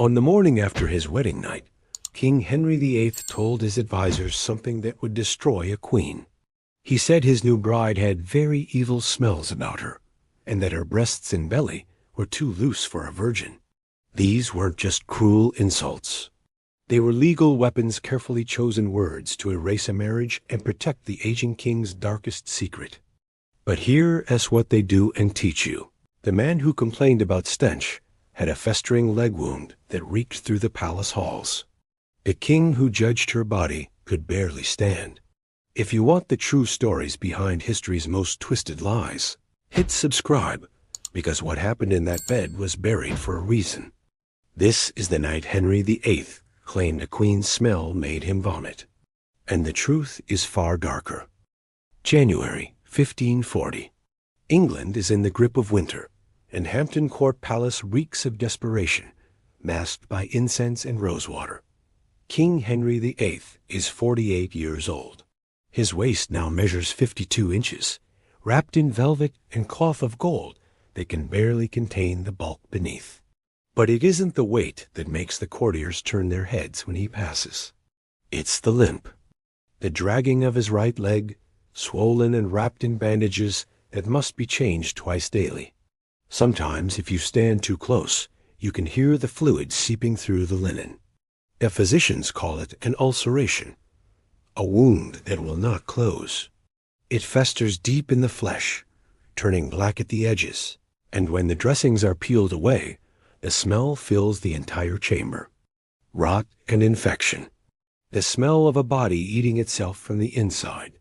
On the morning after his wedding night, King Henry VIII told his advisors something that would destroy a queen. He said his new bride had very evil smells about her, and that her breasts and belly were too loose for a virgin. These weren't just cruel insults. They were legal weapons, carefully chosen words to erase a marriage and protect the aging king's darkest secret. But here is what they do and teach you. The man who complained about Stench had a festering leg wound that reeked through the palace halls. The king who judged her body could barely stand. If you want the true stories behind history's most twisted lies, hit subscribe, because what happened in that bed was buried for a reason. This is the night Henry VIII claimed a queen's smell made him vomit. And the truth is far darker. January 1540. England is in the grip of winter, and Hampton Court Palace reeks of desperation, masked by incense and rosewater. King Henry VIII is 48 years old. His waist now measures 52 inches, wrapped in velvet and cloth of gold that can barely contain the bulk beneath. But it isn't the weight that makes the courtiers turn their heads when he passes. It's the limp, the dragging of his right leg, swollen and wrapped in bandages that must be changed twice daily. Sometimes, if you stand too close, you can hear the fluid seeping through the linen. The physicians call it an ulceration, a wound that will not close. It festers deep in the flesh, turning black at the edges, and when the dressings are peeled away, the smell fills the entire chamber. Rot and infection. The smell of a body eating itself from the inside.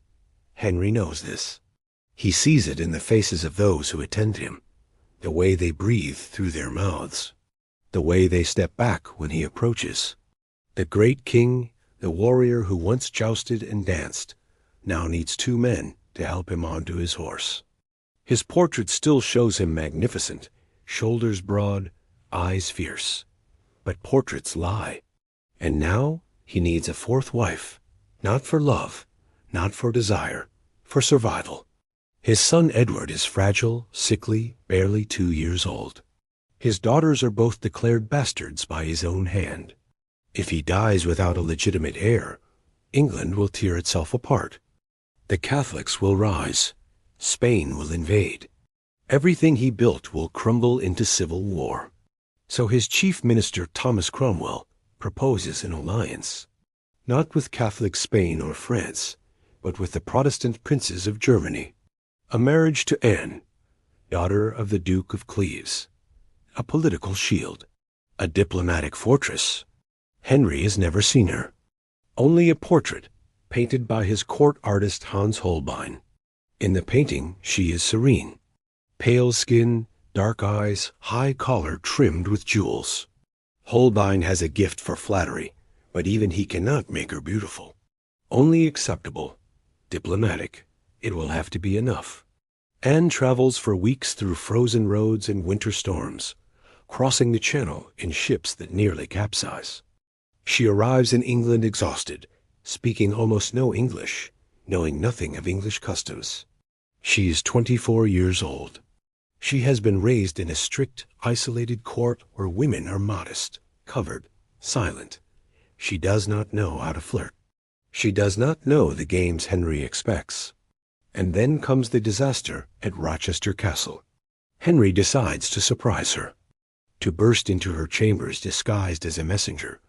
Henry knows this. He sees it in the faces of those who attend him, the way they breathe through their mouths, the way they step back when he approaches. The great king, the warrior who once jousted and danced, now needs 2 men to help him onto his horse. His portrait still shows him magnificent, shoulders broad, eyes fierce. But portraits lie. And now he needs a 4th wife, not for love, not for desire, for survival. His son Edward is fragile, sickly, barely 2 years old. His daughters are both declared bastards by his own hand. If he dies without a legitimate heir, England will tear itself apart. The Catholics will rise. Spain will invade. Everything he built will crumble into civil war. So his chief minister, Thomas Cromwell, proposes an alliance, not with Catholic Spain or France, but with the Protestant princes of Germany. A marriage to Anne, daughter of the Duke of Cleves. A political shield. A diplomatic fortress. Henry has never seen her. Only a portrait, painted by his court artist Hans Holbein. In the painting, she is serene. Pale skin, dark eyes, high collar trimmed with jewels. Holbein has a gift for flattery, but even he cannot make her beautiful. Only acceptable, diplomatic. It will have to be enough. Anne travels for weeks through frozen roads and winter storms, crossing the Channel in ships that nearly capsize. She arrives in England exhausted, speaking almost no English, knowing nothing of English customs. She is 24 years old. She has been raised in a strict, isolated court where women are modest, covered, silent. She does not know how to flirt. She does not know the games Henry expects. And then comes the disaster at Rochester Castle. Henry decides to surprise her, to burst into her chambers disguised as a messenger,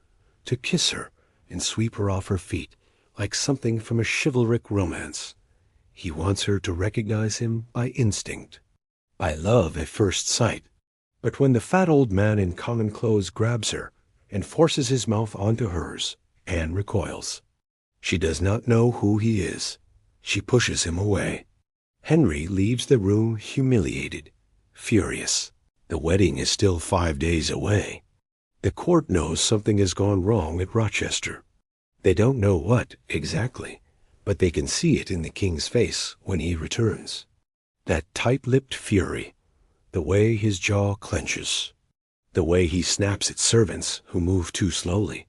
to kiss her and sweep her off her feet like something from a chivalric romance. He wants her to recognize him by instinct, by love at first sight. But when the fat old man in common clothes grabs her and forces his mouth onto hers, Anne recoils. She does not know who he is. She pushes him away. Henry leaves the room humiliated, furious. The wedding is still 5 days away. The court knows something has gone wrong at Rochester. They don't know what exactly, but they can see it in the king's face when he returns. That tight-lipped fury, the way his jaw clenches, the way he snaps at servants who move too slowly.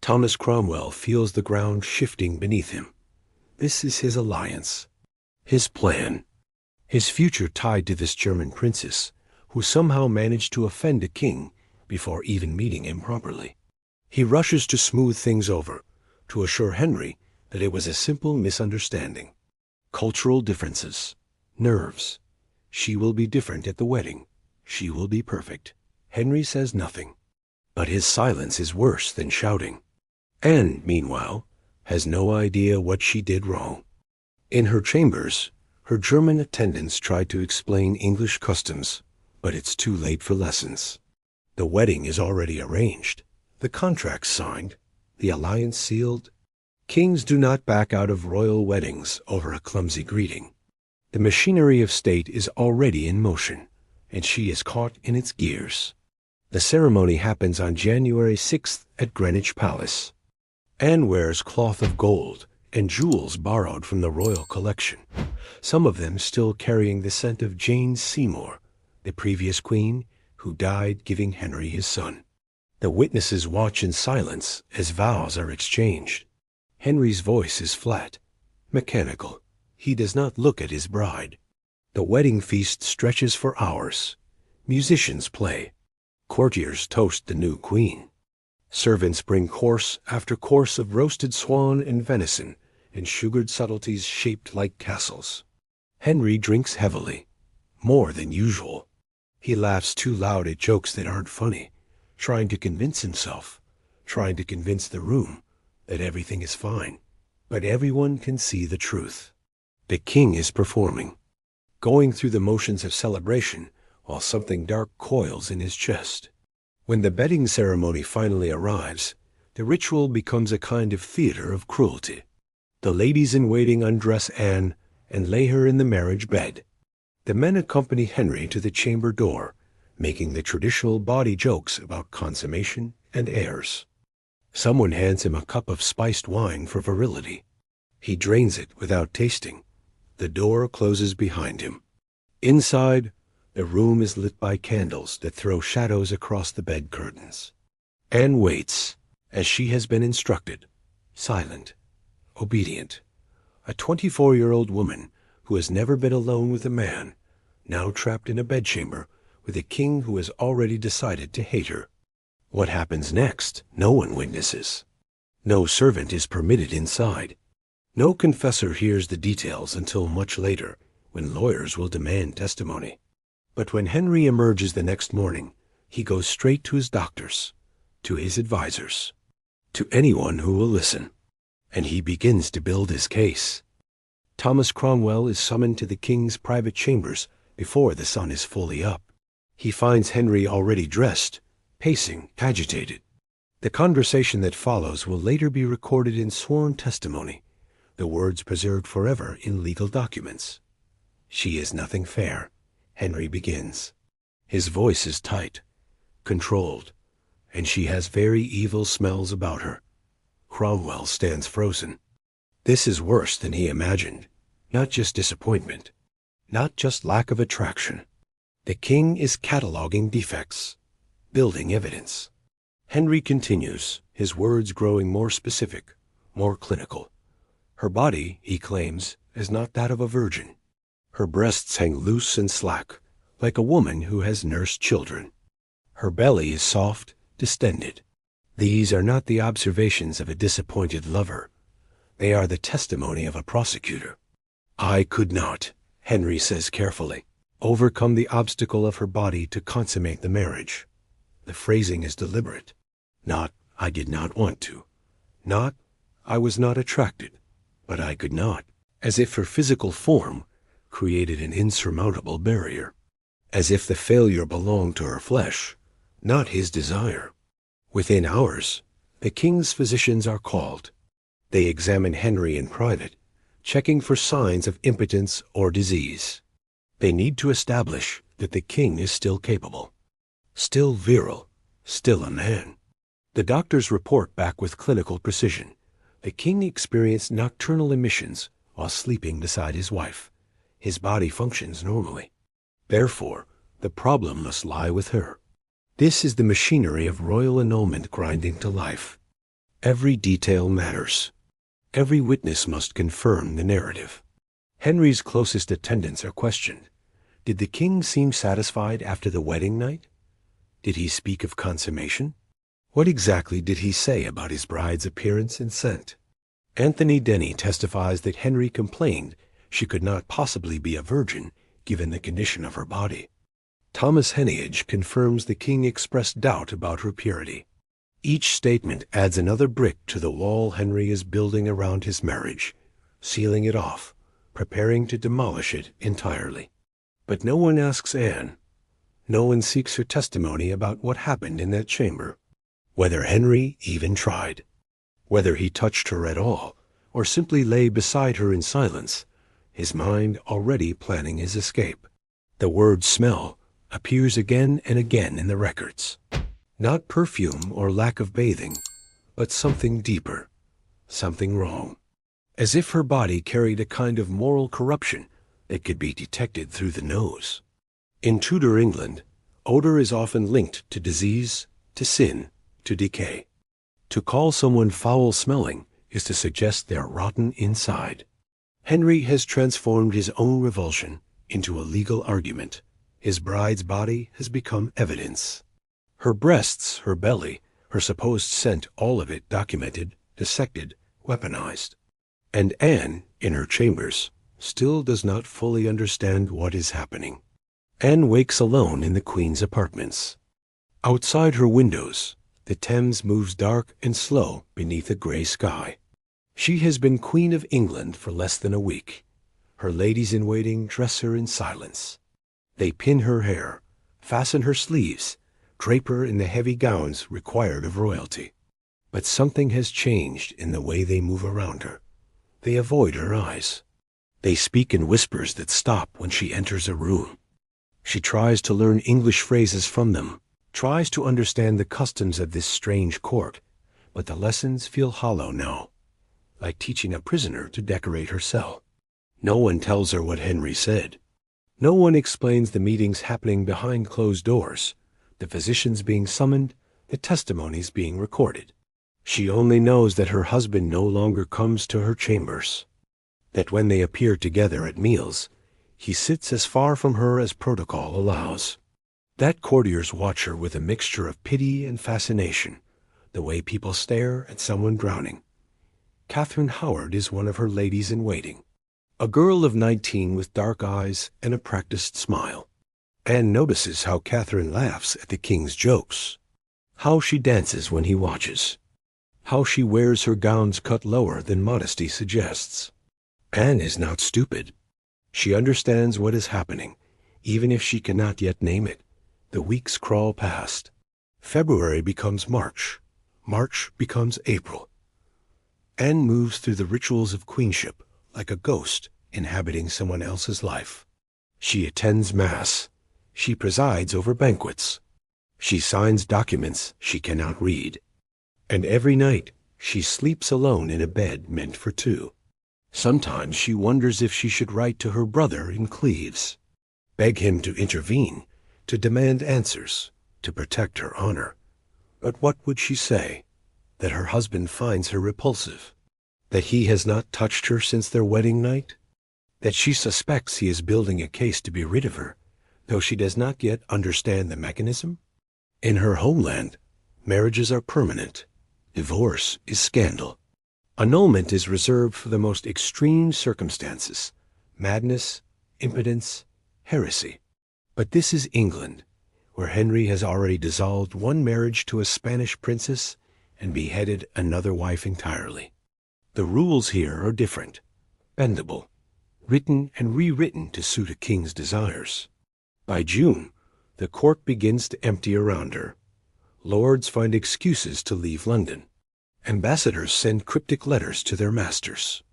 Thomas Cromwell feels the ground shifting beneath him. This is his alliance, his plan, his future tied to this German princess who somehow managed to offend a king before even meeting him properly. He rushes to smooth things over, to assure Henry that it was a simple misunderstanding. Cultural differences. Nerves. She will be different at the wedding. She will be perfect. Henry says nothing. But his silence is worse than shouting. Anne, meanwhile, has no idea what she did wrong. In her chambers, her German attendants try to explain English customs, but it's too late for lessons. The wedding is already arranged, the contract signed, the alliance sealed. Kings do not back out of royal weddings over a clumsy greeting. The machinery of state is already in motion, and she is caught in its gears. The ceremony happens on January 6th at Greenwich Palace. Anne wears cloth of gold and jewels borrowed from the royal collection, some of them still carrying the scent of Jane Seymour, the previous queen who died giving Henry his son. The witnesses watch in silence as vows are exchanged. Henry's voice is flat, mechanical. He does not look at his bride. The wedding feast stretches for hours. Musicians play. Courtiers toast the new queen. Servants bring course after course of roasted swan and venison and sugared subtleties shaped like castles. Henry drinks heavily, more than usual. He laughs too loud at jokes that aren't funny, trying to convince himself, trying to convince the room that everything is fine. But everyone can see the truth. The king is performing, going through the motions of celebration while something dark coils in his chest. When the bedding ceremony finally arrives, the ritual becomes a kind of theater of cruelty. The ladies-in-waiting undress Anne and lay her in the marriage bed. The men accompany Henry to the chamber door, making the traditional bawdy jokes about consummation and heirs. Someone hands him a cup of spiced wine for virility. He drains it without tasting. The door closes behind him. Inside, the room is lit by candles that throw shadows across the bed curtains. Anne waits, as she has been instructed, silent, obedient. A 24-year-old woman who has never been alone with a man, now trapped in a bedchamber with a king who has already decided to hate her. What happens next, no one witnesses. No servant is permitted inside. No confessor hears the details until much later, when lawyers will demand testimony. But when Henry emerges the next morning, he goes straight to his doctors, to his advisors, to anyone who will listen. And he begins to build his case. Thomas Cromwell is summoned to the king's private chambers before the sun is fully up. He finds Henry already dressed, pacing, agitated. The conversation that follows will later be recorded in sworn testimony, the words preserved forever in legal documents. "She is nothing fair," Henry begins. His voice is tight, controlled, and she has very evil smells about her. Cromwell stands frozen. This is worse than he imagined. Not just disappointment, not just lack of attraction. The king is cataloging defects, building evidence. Henry continues, his words growing more specific, more clinical. Her body, he claims, is not that of a virgin. Her breasts hang loose and slack, like a woman who has nursed children. Her belly is soft, distended. These are not the observations of a disappointed lover. They are the testimony of a prosecutor. "I could not," Henry says carefully, "overcome the obstacle of her body to consummate the marriage." The phrasing is deliberate. Not, "I did not want to." Not, "I was not attracted," but "I could not." As if her physical form created an insurmountable barrier. As if the failure belonged to her flesh, not his desire. Within hours, the king's physicians are called. They examine Henry in private, checking for signs of impotence or disease. They need to establish that the king is still capable, still virile, still a man. The doctors report back with clinical precision. The king experienced nocturnal emissions while sleeping beside his wife. His body functions normally. Therefore, the problem must lie with her. This is the machinery of royal annulment grinding to life. Every detail matters. Every witness must confirm the narrative. Henry's closest attendants are questioned. Did the king seem satisfied after the wedding night? Did he speak of consummation? What exactly did he say about his bride's appearance and scent? Anthony Denny testifies that Henry complained she could not possibly be a virgin given the condition of her body. Thomas Heneage confirms the king expressed doubt about her purity. Each statement adds another brick to the wall Henry is building around his marriage, sealing it off, preparing to demolish it entirely. But no one asks Anne. No one seeks her testimony about what happened in that chamber, whether Henry even tried, whether he touched her at all, or simply lay beside her in silence, his mind already planning his escape. The word smell appears again and again in the records. Not perfume or lack of bathing, but something deeper, something wrong. As if her body carried a kind of moral corruption that could be detected through the nose. In Tudor England, odor is often linked to disease, to sin, to decay. To call someone foul-smelling is to suggest they're rotten inside. Henry has transformed his own revulsion into a legal argument. His bride's body has become evidence. Her breasts, her belly, her supposed scent, all of it documented, dissected, weaponized. And Anne, in her chambers, still does not fully understand what is happening. Anne wakes alone in the Queen's apartments. Outside her windows, the Thames moves dark and slow beneath a gray sky. She has been Queen of England for less than a week. Her ladies-in-waiting dress her in silence. They pin her hair, fasten her sleeves, drape her in the heavy gowns required of royalty. But something has changed in the way they move around her. They avoid her eyes. They speak in whispers that stop when she enters a room. She tries to learn English phrases from them, tries to understand the customs of this strange court, but the lessons feel hollow now, like teaching a prisoner to decorate her cell. No one tells her what Henry said. No one explains the meetings happening behind closed doors, the physicians being summoned, the testimonies being recorded. She only knows that her husband no longer comes to her chambers, that when they appear together at meals, he sits as far from her as protocol allows. That courtiers watch her with a mixture of pity and fascination, the way people stare at someone drowning. Catherine Howard is one of her ladies-in-waiting, a girl of 19 with dark eyes and a practiced smile. Anne notices how Catherine laughs at the king's jokes, how she dances when he watches, how she wears her gowns cut lower than modesty suggests. Anne is not stupid. She understands what is happening, even if she cannot yet name it. The weeks crawl past. February becomes March. March becomes April. Anne moves through the rituals of queenship like a ghost inhabiting someone else's life. She attends Mass. She presides over banquets. She signs documents she cannot read. And every night she sleeps alone in a bed meant for two. Sometimes she wonders if she should write to her brother in Cleves, beg him to intervene, to demand answers, to protect her honor. But what would she say? That her husband finds her repulsive? That he has not touched her since their wedding night? That she suspects he is building a case to be rid of her, though she does not yet understand the mechanism? In her homeland, marriages are permanent. Divorce is scandal. Annulment is reserved for the most extreme circumstances: madness, impotence, heresy. But this is England, where Henry has already dissolved one marriage to a Spanish princess and beheaded another wife entirely. The rules here are different, bendable, written and rewritten to suit a king's desires. By June, the court begins to empty around her. Lords find excuses to leave London. Ambassadors send cryptic letters to their masters.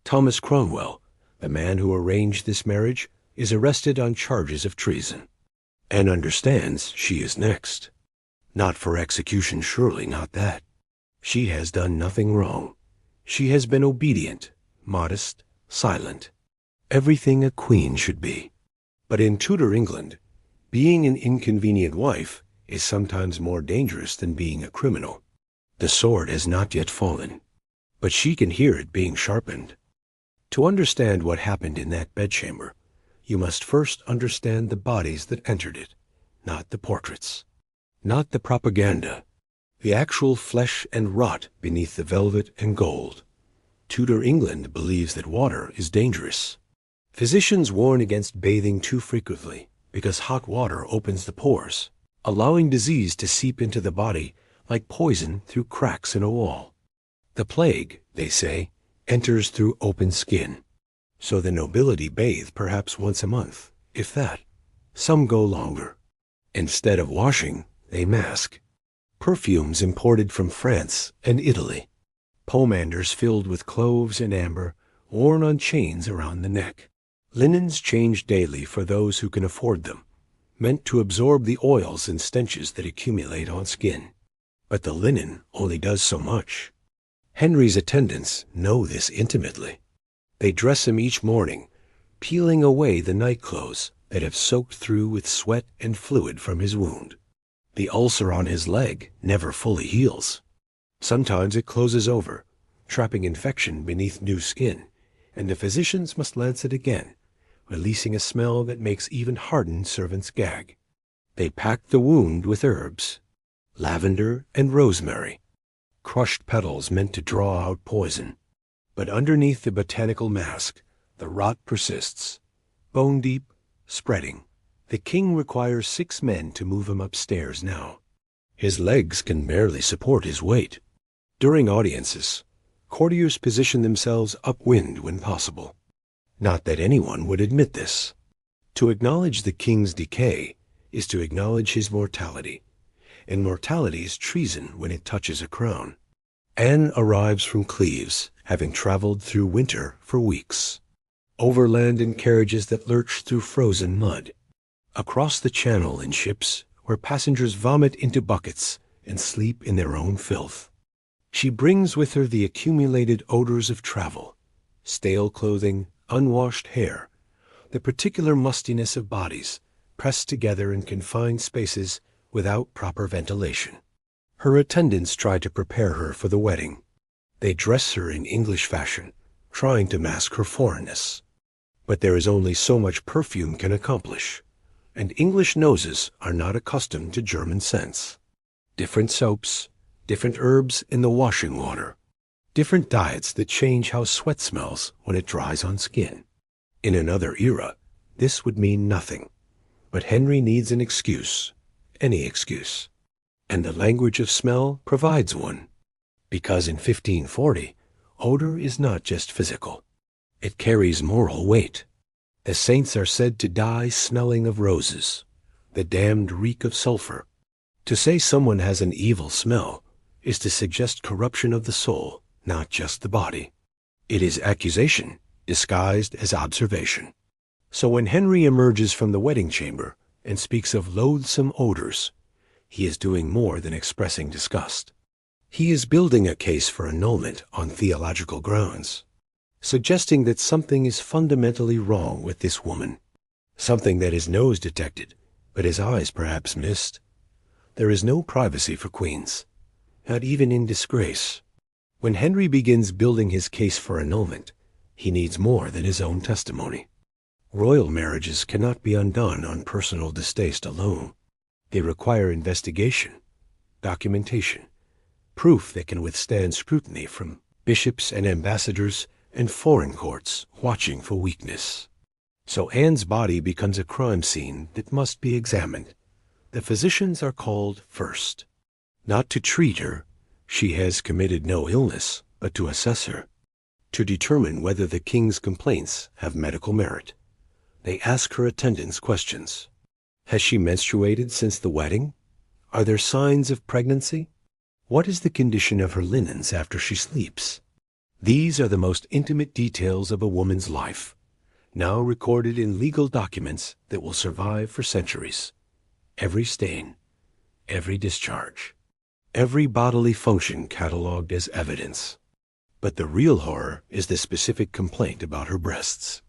Thomas Cromwell, the man who arranged this marriage, is arrested on charges of treason. Anne understands she is next. Not for execution, surely not that. She has done nothing wrong. She has been obedient, modest, silent. Everything a queen should be. But in Tudor England, being an inconvenient wife is sometimes more dangerous than being a criminal. The sword has not yet fallen, but she can hear it being sharpened. To understand what happened in that bedchamber, you must first understand the bodies that entered it, not the portraits. not the propaganda. The actual flesh and rot beneath the velvet and gold. Tudor England believes that water is dangerous. Physicians warn against bathing too frequently because hot water opens the pores, allowing disease to seep into the body like poison through cracks in a wall. The plague, they say, enters through open skin. So the nobility bathe perhaps once a month, if that. Some go longer. Instead of washing, they mask. Perfumes imported from France and Italy. Pomanders filled with cloves and amber, worn on chains around the neck. Linens changed daily for those who can afford them, meant to absorb the oils and stenches that accumulate on skin. But the linen only does so much. Henry's attendants know this intimately. They dress him each morning, peeling away the night clothes that have soaked through with sweat and fluid from his wound. The ulcer on his leg never fully heals. Sometimes it closes over, trapping infection beneath new skin, and the physicians must lance it again, releasing a smell that makes even hardened servants gag. They pack the wound with herbs, lavender and rosemary, crushed petals meant to draw out poison. But underneath the botanical mask, the rot persists, bone deep, spreading. The king requires 6 men to move him upstairs now. His legs can barely support his weight. During audiences, courtiers position themselves upwind when possible. Not that anyone would admit this. To acknowledge the king's decay is to acknowledge his mortality, and mortality is treason when it touches a crown. Anne arrives from Cleves, having traveled through winter for weeks. Overland in carriages that lurch through frozen mud. Across the channel in ships where passengers vomit into buckets and sleep in their own filth. She brings with her the accumulated odors of travel, stale clothing, unwashed hair, the particular mustiness of bodies pressed together in confined spaces without proper ventilation. Her attendants try to prepare her for the wedding. They dress her in English fashion, trying to mask her foreignness. But there is only so much perfume can accomplish, and English noses are not accustomed to German scents. Different soaps, different herbs in the washing water, different diets that change how sweat smells when it dries on skin. In another era, this would mean nothing. But Henry needs an excuse, any excuse. And the language of smell provides one. Because in 1540, odor is not just physical. It carries moral weight. The saints are said to die smelling of roses. The damned reek of sulfur. To say someone has an evil smell is to suggest corruption of the soul, not just the body. It is accusation disguised as observation. So when Henry emerges from the wedding chamber and speaks of loathsome odors, he is doing more than expressing disgust. He is building a case for annulment on theological grounds, suggesting that something is fundamentally wrong with this woman, something that his nose detected, but his eyes perhaps missed. There is no privacy for queens, not even in disgrace. When Henry begins building his case for annulment, he needs more than his own testimony. Royal marriages cannot be undone on personal distaste alone. They require investigation, documentation, proof that can withstand scrutiny from bishops and ambassadors and foreign courts watching for weakness. So Anne's body becomes a crime scene that must be examined. The physicians are called first, not to treat her, she has committed no illness, but to assess her, to determine whether the king's complaints have medical merit. They ask her attendants questions. Has she menstruated since the wedding? Are there signs of pregnancy? What is the condition of her linens after she sleeps? These are the most intimate details of a woman's life, now recorded in legal documents that will survive for centuries. Every stain, every discharge, every bodily function catalogued as evidence. But the real horror is the specific complaint about her breasts.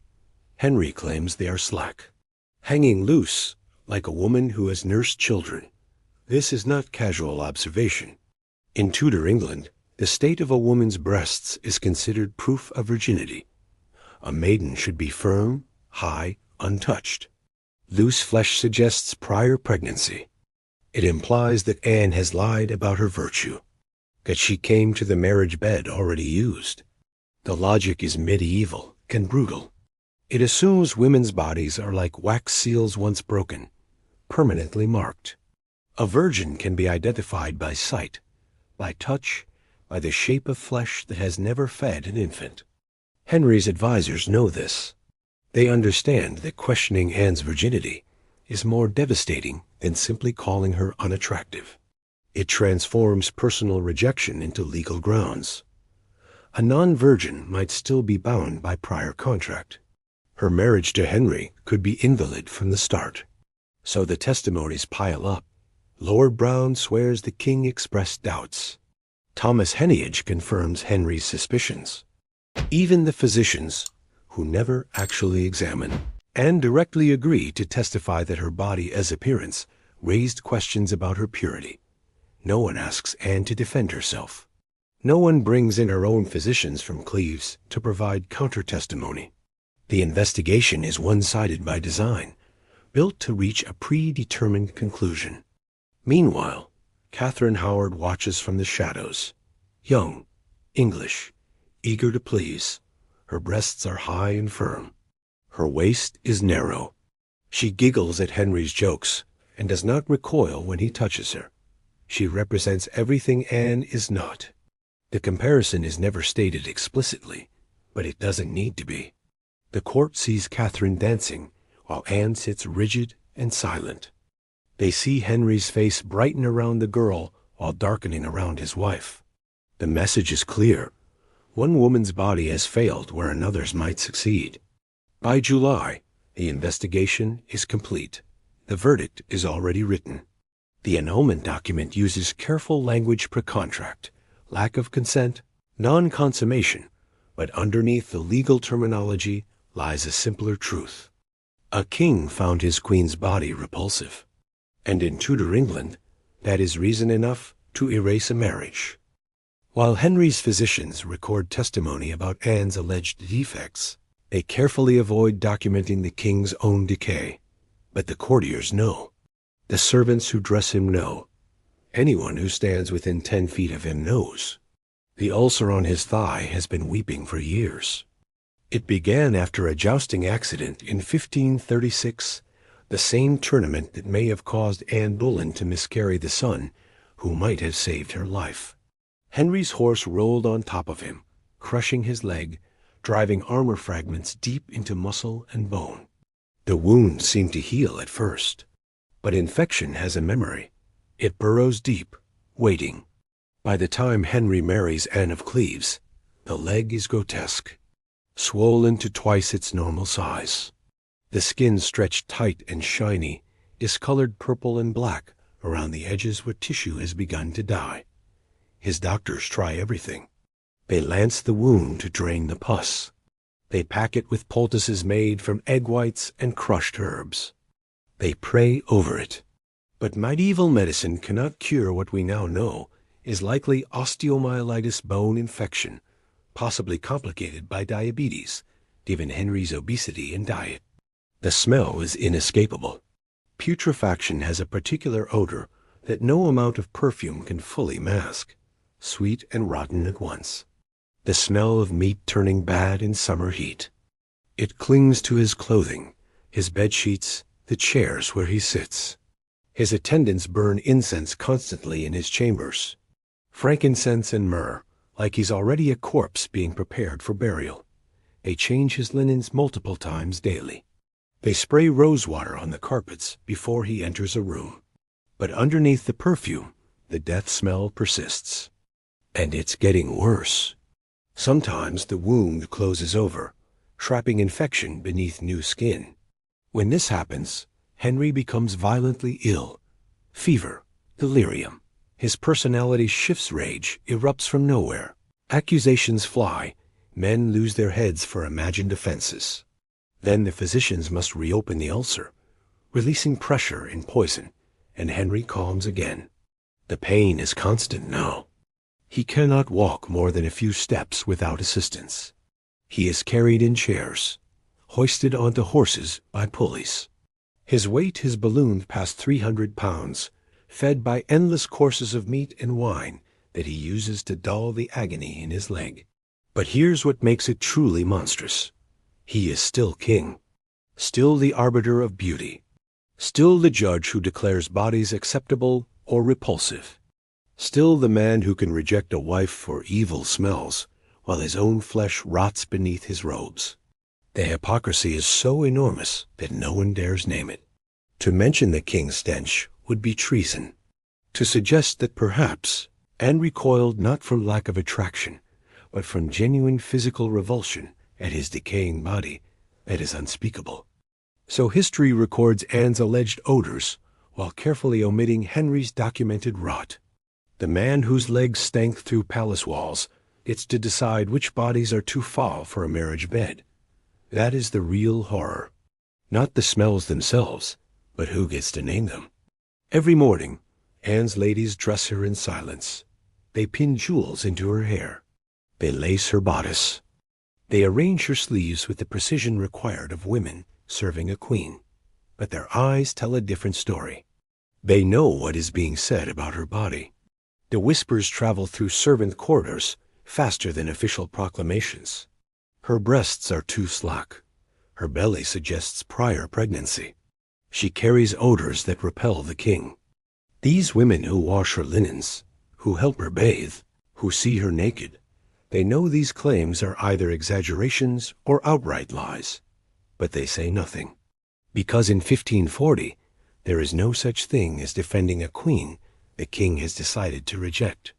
Henry claims they are slack, hanging loose like a woman who has nursed children. This is not casual observation. In Tudor England, the state of a woman's breasts is considered proof of virginity. A maiden should be firm, high, untouched. Loose flesh suggests prior pregnancy. It implies that Anne has lied about her virtue, that she came to the marriage bed already used. The logic is medieval and brutal. It assumes women's bodies are like wax seals once broken, permanently marked. A virgin can be identified by sight, by touch, by the shape of flesh that has never fed an infant. Henry's advisors know this. They understand that questioning Anne's virginity is more devastating than simply calling her unattractive. It transforms personal rejection into legal grounds. A non-virgin might still be bound by prior contract. Her marriage to Henry could be invalid from the start. So the testimonies pile up. Lord Brown swears the king expressed doubts. Thomas Heneage confirms Henry's suspicions. Even the physicians, who never actually examine, and directly agree to testify that her body as appearance raised questions about her purity. No one asks Anne to defend herself. No one brings in her own physicians from Cleves to provide counter-testimony. The investigation is one-sided by design, built to reach a predetermined conclusion. Meanwhile, Catherine Howard watches from the shadows. Young, English, eager to please. Her breasts are high and firm. Her waist is narrow. She giggles at Henry's jokes and does not recoil when he touches her. She represents everything Anne is not. The comparison is never stated explicitly, but it doesn't need to be. The court sees Catherine dancing, while Anne sits rigid and silent. They see Henry's face brighten around the girl while darkening around his wife. The message is clear. One woman's body has failed where another's might succeed. By July, the investigation is complete. The verdict is already written. The annulment document uses careful language per contract, lack of consent, non-consummation, but underneath the legal terminology lies a simpler truth. A king found his queen's body repulsive, and in Tudor England, that is reason enough to erase a marriage. While Henry's physicians record testimony about Anne's alleged defects, they carefully avoid documenting the king's own decay. But the courtiers know. The servants who dress him know. Anyone who stands within 10 feet of him knows. The ulcer on his thigh has been weeping for years. It began after a jousting accident in 1536, the same tournament that may have caused Anne Boleyn to miscarry the son who might have saved her life. Henry's horse rolled on top of him, crushing his leg, driving armor fragments deep into muscle and bone. The wound seemed to heal at first, but infection has a memory. It burrows deep, waiting. By the time Henry marries Anne of Cleves, the leg is grotesque, swollen to twice its normal size. The skin stretched tight and shiny, discolored purple and black around the edges where tissue has begun to die. His doctors try everything. They lance the wound to drain the pus. They pack it with poultices made from egg whites and crushed herbs. They pray over it. But medieval medicine cannot cure what we now know is likely osteomyelitis bone infection, possibly complicated by diabetes, given Henry's obesity and diet. The smell is inescapable. Putrefaction has a particular odor that no amount of perfume can fully mask, sweet and rotten at once. The smell of meat turning bad in summer heat. It clings to his clothing, his bedsheets, the chairs where he sits. His attendants burn incense constantly in his chambers. Frankincense and myrrh, like he's already a corpse being prepared for burial. They change his linens multiple times daily. They spray rosewater on the carpets before he enters a room. But underneath the perfume, the death smell persists. And it's getting worse. Sometimes the wound closes over, trapping infection beneath new skin. When this happens, Henry becomes violently ill. Fever, delirium. His personality shifts, rage erupts from nowhere. Accusations fly. Men lose their heads for imagined offenses. Then the physicians must reopen the ulcer, releasing pressure and poison, and Henry calms again. The pain is constant now. He cannot walk more than a few steps without assistance. He is carried in chairs, hoisted onto horses by pulleys. His weight has ballooned past 300 pounds, fed by endless courses of meat and wine that he uses to dull the agony in his leg. But here's what makes it truly monstrous. He is still king, still the arbiter of beauty, still the judge who declares bodies acceptable or repulsive, still the man who can reject a wife for evil smells while his own flesh rots beneath his robes. The hypocrisy is so enormous that no one dares name it. To mention the king's stench would be treason. To suggest that perhaps Anne recoiled not from lack of attraction, but from genuine physical revulsion at his decaying body, that is unspeakable. So history records Anne's alleged odors while carefully omitting Henry's documented rot. The man whose legs stank through palace walls gets to decide which bodies are too foul for a marriage bed. That is the real horror. Not the smells themselves, but who gets to name them. Every morning, Anne's ladies dress her in silence. They pin jewels into her hair. They lace her bodice. They arrange her sleeves with the precision required of women serving a queen. But their eyes tell a different story. They know what is being said about her body. The whispers travel through servant corridors faster than official proclamations. Her breasts are too slack. Her belly suggests prior pregnancy. She carries odors that repel the king. These women who wash her linens, who help her bathe, who see her naked, they know these claims are either exaggerations or outright lies, but they say nothing. Because in 1540, there is no such thing as defending a queen the king has decided to reject.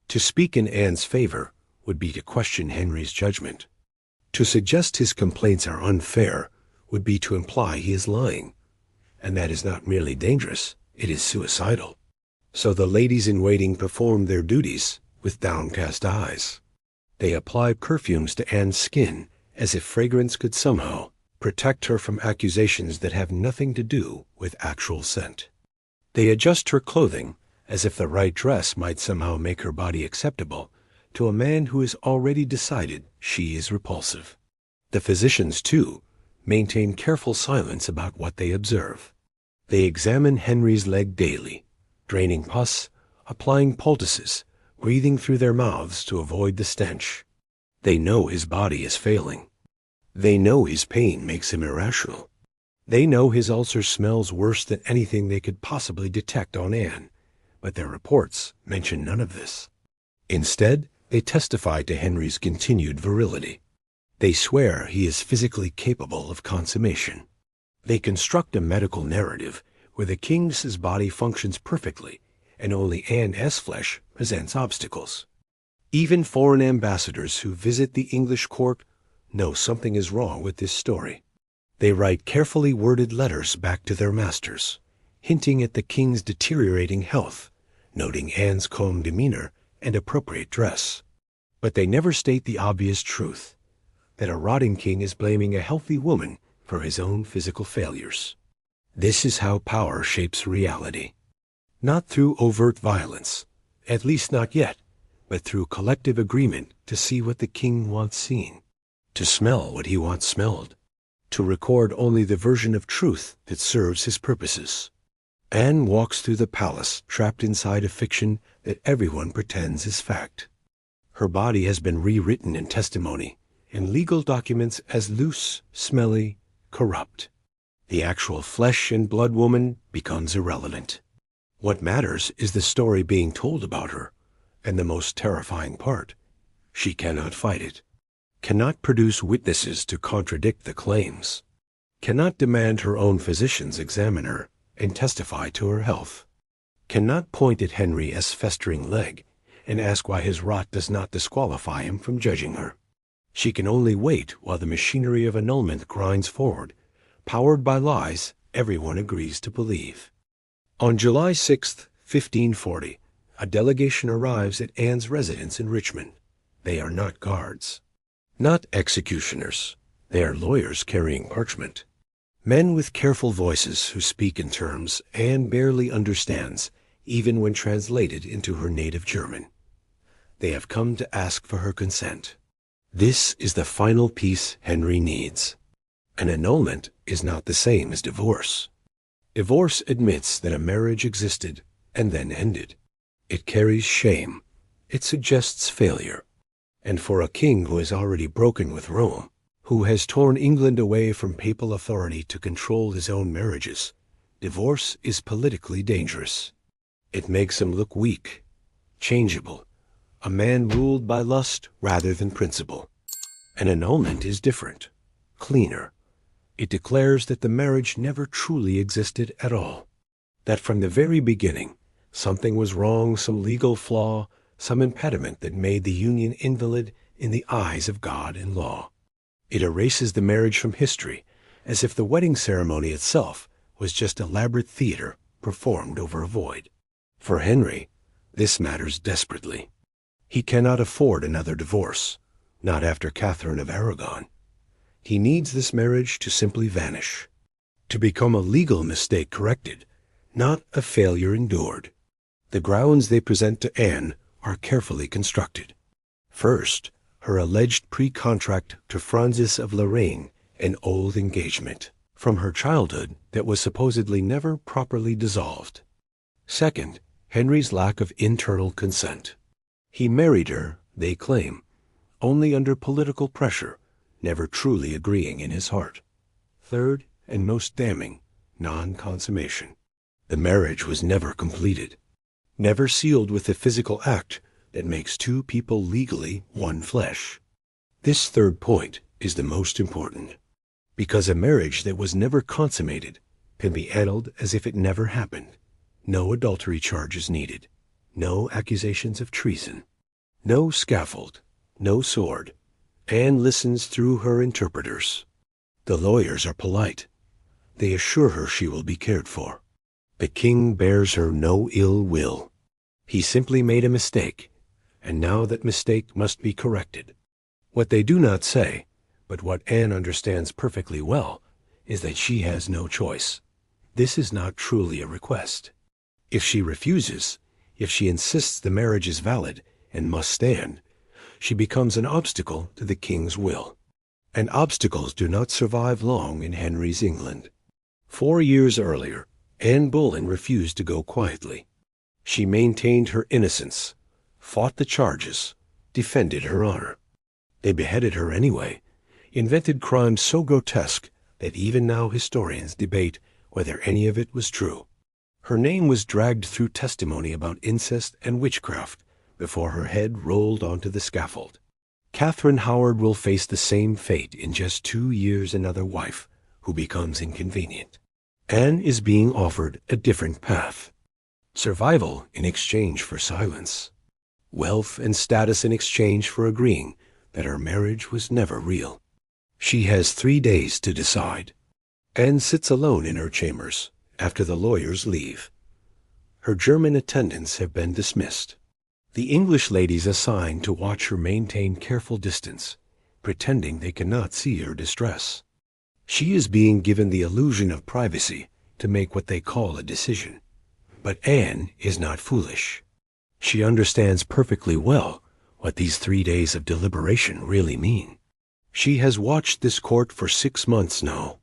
To speak in Anne's favor would be to question Henry's judgment. To suggest his complaints are unfair would be to imply he is lying, and that is not merely dangerous, it is suicidal. So the ladies-in-waiting perform their duties with downcast eyes. They apply perfumes to Anne's skin as if fragrance could somehow protect her from accusations that have nothing to do with actual scent. They adjust her clothing as if the right dress might somehow make her body acceptable to a man who has already decided she is repulsive. The physicians, too, maintain careful silence about what they observe. They examine Henry's leg daily, draining pus, applying poultices, breathing through their mouths to avoid the stench. They know his body is failing. They know his pain makes him irrational. They know his ulcer smells worse than anything they could possibly detect on Anne, but their reports mention none of this. Instead, they testify to Henry's continued virility. They swear he is physically capable of consummation. They construct a medical narrative where the king's body functions perfectly and only Anne's flesh presents obstacles. Even foreign ambassadors who visit the English court know something is wrong with this story. They write carefully worded letters back to their masters, hinting at the king's deteriorating health, noting Anne's calm demeanor and appropriate dress. But they never state the obvious truth, that a rotting king is blaming a healthy woman for his own physical failures. This is how power shapes reality. Not through overt violence, at least not yet, but through collective agreement to see what the king wants seen, to smell what he wants smelled, to record only the version of truth that serves his purposes. Anne walks through the palace trapped inside a fiction that everyone pretends is fact. Her body has been rewritten in testimony, in legal documents as loose, smelly, corrupt. The actual flesh and blood woman becomes irrelevant. What matters is the story being told about her, and the most terrifying part, she cannot fight it, cannot produce witnesses to contradict the claims, cannot demand her own physicians examine her and testify to her health, cannot point at Henry's festering leg and ask why his rot does not disqualify him from judging her. She can only wait while the machinery of annulment grinds forward, powered by lies everyone agrees to believe. On July 6, 1540, a delegation arrives at Anne's residence in Richmond. They are not guards, not executioners. They are lawyers carrying parchment. Men with careful voices who speak in terms Anne barely understands, even when translated into her native German. They have come to ask for her consent. This is the final piece Henry needs. An annulment is not the same as divorce. Divorce admits that a marriage existed and then ended. It carries shame. It suggests failure. And for a king who has already broken with Rome, who has torn England away from papal authority to control his own marriages, divorce is politically dangerous. It makes him look weak, changeable, a man ruled by lust rather than principle. An annulment is different, cleaner. It declares that the marriage never truly existed at all, that from the very beginning something was wrong, some legal flaw, some impediment that made the union invalid in the eyes of God and law. It erases the marriage from history, as if the wedding ceremony itself was just elaborate theater performed over a void. For Henry, this matters desperately. He cannot afford another divorce, not after Catherine of Aragon. He needs this marriage to simply vanish, to become a legal mistake corrected, not a failure endured. The grounds they present to Anne are carefully constructed. First, her alleged pre-contract to Francis of Lorraine, an old engagement from her childhood that was supposedly never properly dissolved. Second, Henry's lack of internal consent. He married her, they claim, only under political pressure, never truly agreeing in his heart. Third, and most damning, non-consummation. The marriage was never completed, never sealed with the physical act that makes two people legally one flesh. This third point is the most important, because a marriage that was never consummated can be annulled as if it never happened. No adultery charges needed, no accusations of treason, no scaffold, no sword. Anne listens through her interpreters. The lawyers are polite. They assure her she will be cared for. The king bears her no ill will. He simply made a mistake, and now that mistake must be corrected. What they do not say, but what Anne understands perfectly well, is that she has no choice. This is not truly a request. If she refuses, if she insists the marriage is valid and must stand, she becomes an obstacle to the king's will. And obstacles do not survive long in Henry's England. 4 years earlier, Anne Boleyn refused to go quietly. She maintained her innocence, fought the charges, defended her honor. They beheaded her anyway, invented crimes so grotesque that even now historians debate whether any of it was true. Her name was dragged through testimony about incest and witchcraft before her head rolled onto the scaffold. Catherine Howard will face the same fate in just 2 years, another wife who becomes inconvenient. Anne is being offered a different path. Survival in exchange for silence. Wealth and status in exchange for agreeing that her marriage was never real. She has 3 days to decide. Anne sits alone in her chambers after the lawyers leave. Her German attendants have been dismissed. The English ladies assigned to watch her maintain careful distance, pretending they cannot see her distress. She is being given the illusion of privacy to make what they call a decision. But Anne is not foolish. She understands perfectly well what these 3 days of deliberation really mean. She has watched this court for 6 months now.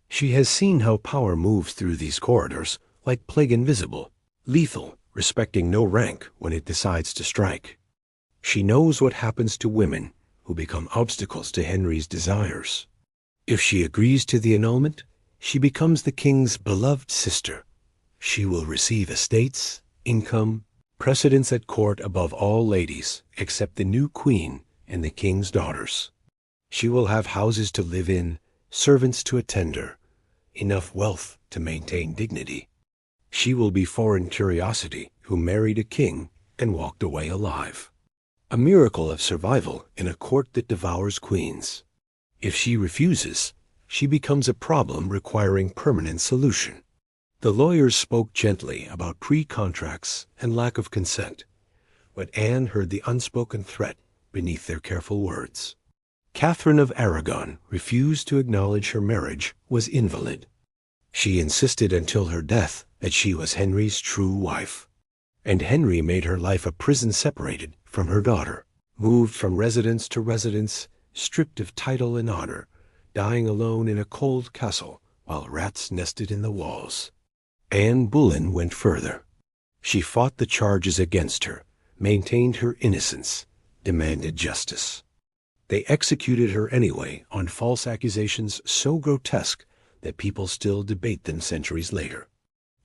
She has seen how power moves through these corridors like plague invisible, lethal, respecting no rank when it decides to strike. She knows what happens to women who become obstacles to Henry's desires. If she agrees to the annulment, she becomes the king's beloved sister. She will receive estates, income, precedence at court above all ladies except the new queen and the king's daughters. She will have houses to live in, servants to attend her, enough wealth to maintain dignity. She will be foreign curiosity who married a king and walked away alive. A miracle of survival in a court that devours queens. If she refuses, she becomes a problem requiring permanent solution. The lawyers spoke gently about pre-contracts and lack of consent, but Anne heard the unspoken threat beneath their careful words. Catherine of Aragon refused to acknowledge her marriage was invalid. She insisted until her death that she was Henry's true wife. And Henry made her life a prison separated from her daughter, moved from residence to residence, stripped of title and honor, dying alone in a cold castle while rats nested in the walls. Anne Boleyn went further. She fought the charges against her, maintained her innocence, demanded justice. They executed her anyway on false accusations so grotesque that people still debate them centuries later.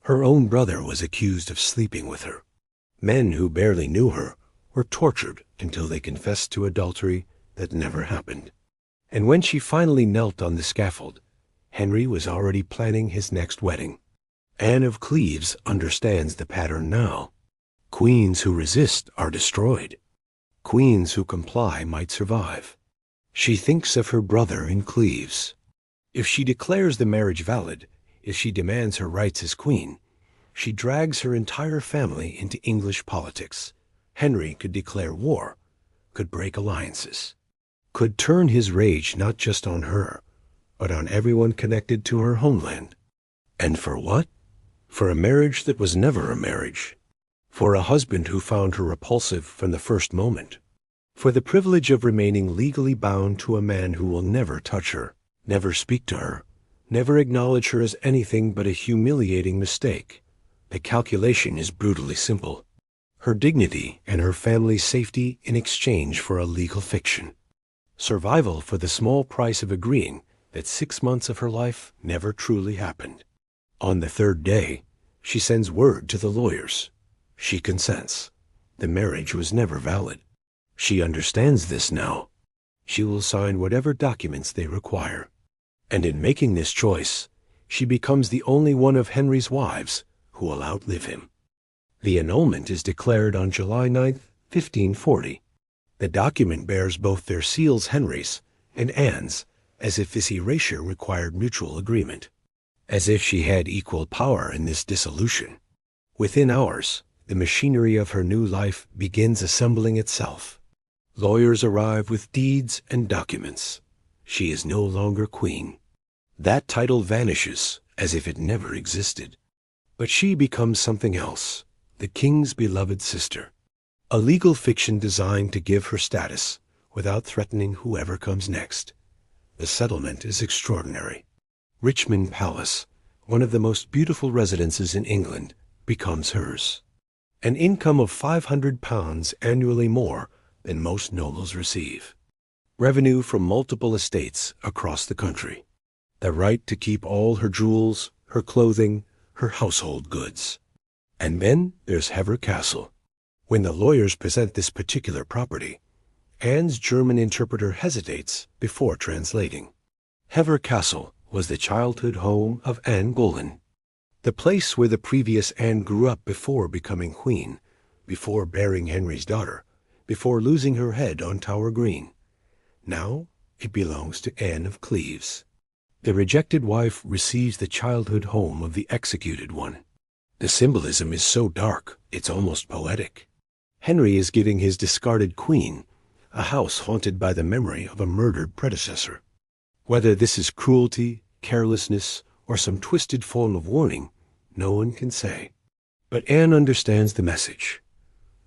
Her own brother was accused of sleeping with her. Men who barely knew her were tortured until they confessed to adultery that never happened. And when she finally knelt on the scaffold, Henry was already planning his next wedding. Anne of Cleves understands the pattern now. Queens who resist are destroyed. Queens who comply might survive. She thinks of her brother in Cleves. If she declares the marriage valid, if she demands her rights as queen, she drags her entire family into English politics. Henry could declare war, could break alliances, could turn his rage not just on her, but on everyone connected to her homeland. And for what? For a marriage that was never a marriage. For a husband who found her repulsive from the first moment. For the privilege of remaining legally bound to a man who will never touch her, never speak to her, never acknowledge her as anything but a humiliating mistake. The calculation is brutally simple. Her dignity and her family's safety in exchange for a legal fiction. Survival for the small price of agreeing that 6 months of her life never truly happened. On the third day, she sends word to the lawyers. She consents. The marriage was never valid. She understands this now. She will sign whatever documents they require. And in making this choice, she becomes the only one of Henry's wives who will outlive him. The annulment is declared on July 9th, 1540. The document bears both their seals, Henry's and Anne's, as if this erasure required mutual agreement, as if she had equal power in this dissolution. Within hours, the machinery of her new life begins assembling itself. Lawyers arrive with deeds and documents. She is no longer queen. That title vanishes as if it never existed. But she becomes something else, the king's beloved sister. A legal fiction designed to give her status without threatening whoever comes next. The settlement is extraordinary. Richmond Palace, one of the most beautiful residences in England, becomes hers. An income of £500 annually more than most nobles receive. Revenue from multiple estates across the country. The right to keep all her jewels, her clothing, her household goods. And then there's Hever Castle. When the lawyers present this particular property, Anne's German interpreter hesitates before translating. Hever Castle was the childhood home of Anne Boleyn, the place where the previous Anne grew up before becoming queen, before bearing Henry's daughter, before losing her head on Tower Green. Now it belongs to Anne of Cleves. The rejected wife receives the childhood home of the executed one. The symbolism is so dark, it's almost poetic. Henry is giving his discarded queen a house haunted by the memory of a murdered predecessor. Whether this is cruelty, carelessness, or some twisted form of warning, no one can say. But Anne understands the message.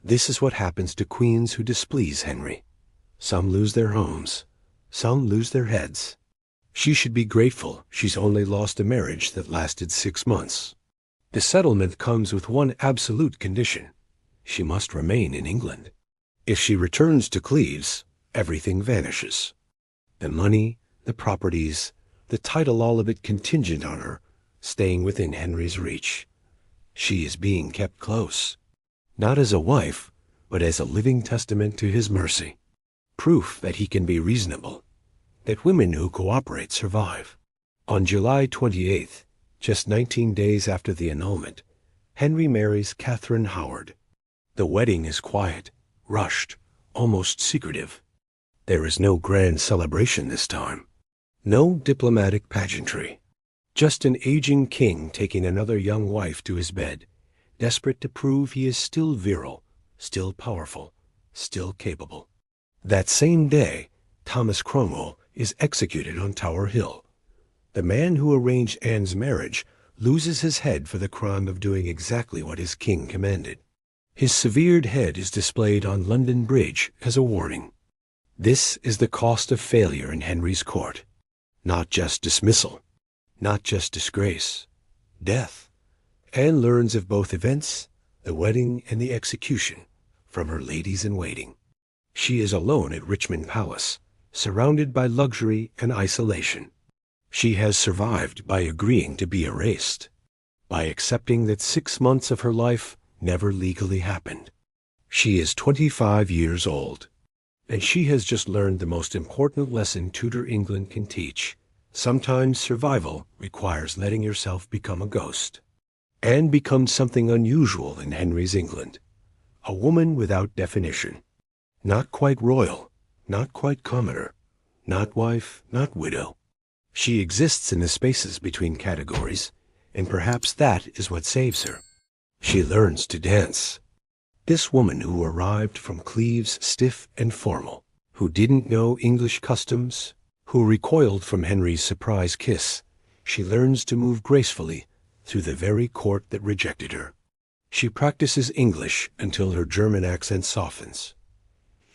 This is what happens to queens who displease Henry. Some lose their homes. Some lose their heads. She should be grateful she's only lost a marriage that lasted 6 months. The settlement comes with one absolute condition. She must remain in England. If she returns to Cleves, everything vanishes. The money, the properties, the title, all of it contingent on her staying within Henry's reach. She is being kept close, not as a wife, but as a living testament to his mercy. Proof that he can be reasonable, that women who cooperate survive. On July 28th, just 19 days after the annulment, Henry marries Catherine Howard. The wedding is quiet, rushed, almost secretive. There is no grand celebration this time. No diplomatic pageantry. Just an aging king taking another young wife to his bed, desperate to prove he is still virile, still powerful, still capable. That same day, Thomas Cromwell is executed on Tower Hill. The man who arranged Anne's marriage loses his head for the crime of doing exactly what his king commanded. His severed head is displayed on London Bridge as a warning. This is the cost of failure in Henry's court. Not just dismissal, not just disgrace, death. Anne learns of both events the wedding and the execution from her ladies-in-waiting. She is alone at Richmond Palace, surrounded by luxury and isolation. She has survived by agreeing to be erased, by accepting that 6 months of her life never legally happened. She is 25 years old, and she has just learned the most important lesson Tudor England can teach. Sometimes survival requires letting yourself become a ghost, and become something unusual in Henry's England. A woman without definition. Not quite royal, not quite commoner, not wife, not widow. She exists in the spaces between categories, and perhaps that is what saves her. She learns to dance. This woman who arrived from Cleves stiff and formal, who didn't know English customs, who recoiled from Henry's surprise kiss, she learns to move gracefully through the very court that rejected her. She practices English until her German accent softens.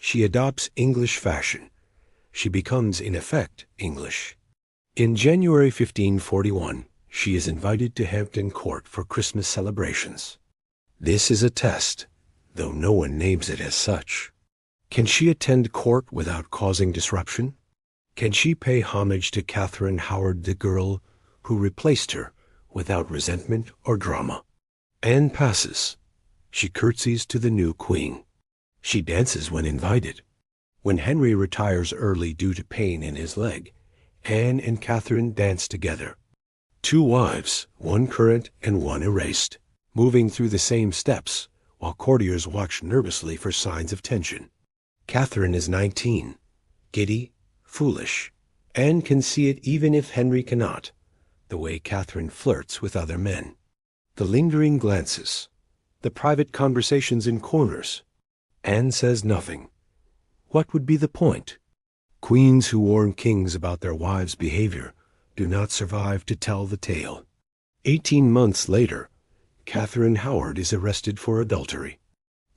She adopts English fashion. She becomes, in effect, English. In January 1541, she is invited to Hampton Court for Christmas celebrations. This is a test, though no one names it as such. Can she attend court without causing disruption? Can she pay homage to Catherine Howard, the girl who replaced her, without resentment or drama? Anne passes. She curtsies to the new queen. She dances when invited. When Henry retires early due to pain in his leg, Anne and Catherine dance together. 2 wives, one current and one erased, moving through the same steps, while courtiers watch nervously for signs of tension. Catherine is 19, giddy, foolish. Anne can see it even if Henry cannot, the way Catherine flirts with other men. The lingering glances, the private conversations in corners. Anne says nothing. What would be the point? Queens who warn kings about their wives' behavior do not survive to tell the tale. 18 months later, Catherine Howard is arrested for adultery.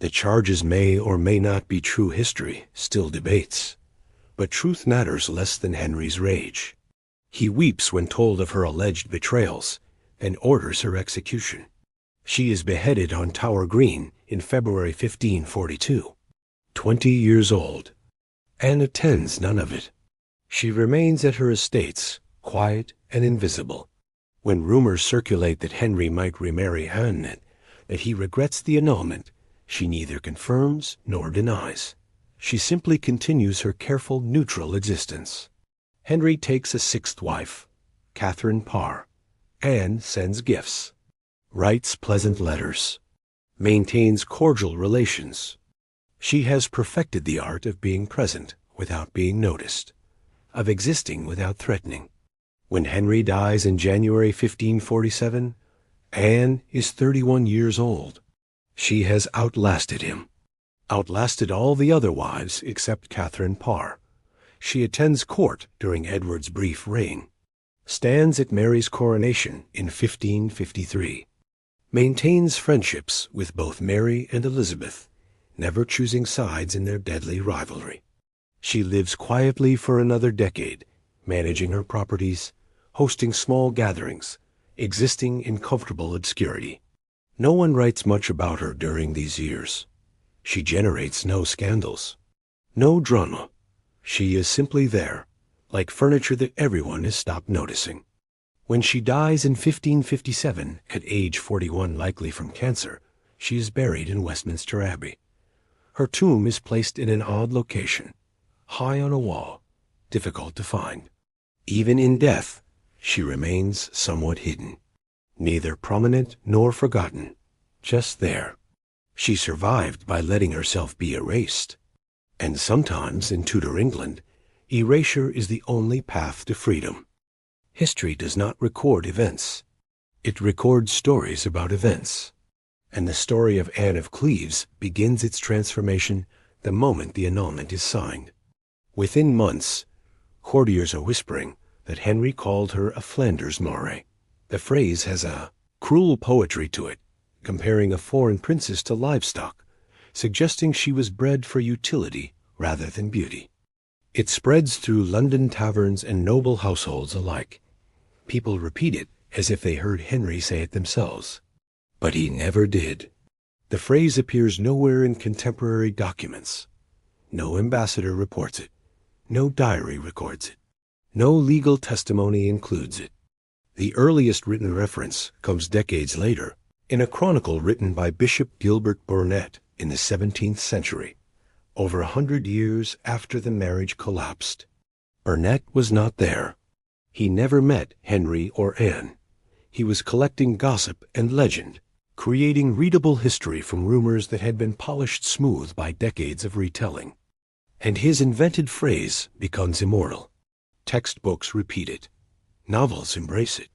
The charges may or may not be true. History still debates. But truth matters less than Henry's rage. He weeps when told of her alleged betrayals and orders her execution. She is beheaded on Tower Green in February 1542. 20 years old. Anne attends none of it. She remains at her estates, quiet and invisible. When rumors circulate that Henry might remarry Anne, that he regrets the annulment, she neither confirms nor denies. She simply continues her careful, neutral existence. Henry takes a 6th wife, Catherine Parr. Anne sends gifts, writes pleasant letters, maintains cordial relations. She has perfected the art of being present without being noticed, of existing without threatening. When Henry dies in January 1547, Anne is 31 years old. She has outlasted him, outlasted all the other wives except Catherine Parr. She attends court during Edward's brief reign, stands at Mary's coronation in 1553, maintains friendships with both Mary and Elizabeth, never choosing sides in their deadly rivalry. She lives quietly for another decade, managing her properties, hosting small gatherings, existing in comfortable obscurity. No one writes much about her during these years. She generates no scandals, no drama. She is simply there, like furniture that everyone has stopped noticing. When she dies in 1557, at age 41, likely from cancer, she is buried in Westminster Abbey. Her tomb is placed in an odd location, high on a wall, difficult to find. Even in death, she remains somewhat hidden, neither prominent nor forgotten, just there. She survived by letting herself be erased. And sometimes in Tudor England, erasure is the only path to freedom. History does not record events. It records stories about events. And the story of Anne of Cleves begins its transformation the moment the annulment is signed. Within months, courtiers are whispering that Henry called her a Flanders Mare. The phrase has a cruel poetry to it, comparing a foreign princess to livestock, suggesting she was bred for utility rather than beauty. It spreads through London taverns and noble households alike. People repeat it as if they heard Henry say it themselves. But he never did. The phrase appears nowhere in contemporary documents. No ambassador reports it. No diary records it. No legal testimony includes it. The earliest written reference comes decades later, in a chronicle written by Bishop Gilbert Burnet in the 17th century, over 100 years after the marriage collapsed. Burnet was not there. He never met Henry or Anne. He was collecting gossip and legend, creating readable history from rumors that had been polished smooth by decades of retelling. And his invented phrase becomes immortal. Textbooks repeat it. Novels embrace it.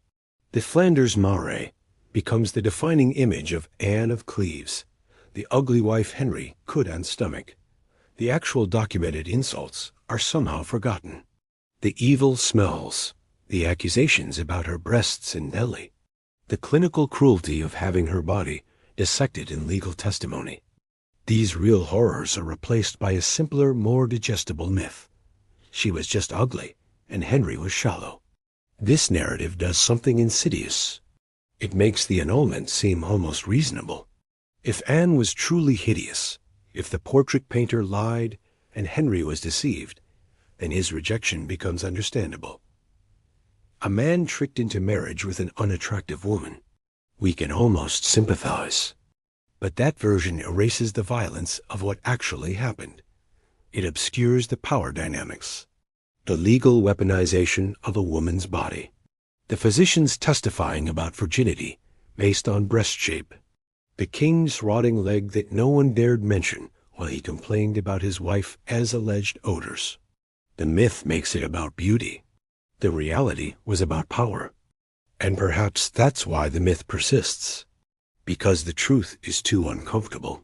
The Flanders Mare becomes the defining image of Anne of Cleves, the ugly wife Henry could on stomach. The actual documented insults are somehow forgotten. The evil smells, the accusations about her breasts and belly, the clinical cruelty of having her body dissected in legal testimony. These real horrors are replaced by a simpler, more digestible myth. She was just ugly, and Henry was shallow. This narrative does something insidious. It makes the annulment seem almost reasonable. If Anne was truly hideous, if the portrait painter lied and Henry was deceived, then his rejection becomes understandable. A man tricked into marriage with an unattractive woman. We can almost sympathize. But that version erases the violence of what actually happened. It obscures the power dynamics. The legal weaponization of a woman's body. The physicians testifying about virginity based on breast shape. The king's rotting leg that no one dared mention while he complained about his wife as alleged odors. The myth makes it about beauty. The reality was about power. And perhaps that's why the myth persists. Because the truth is too uncomfortable.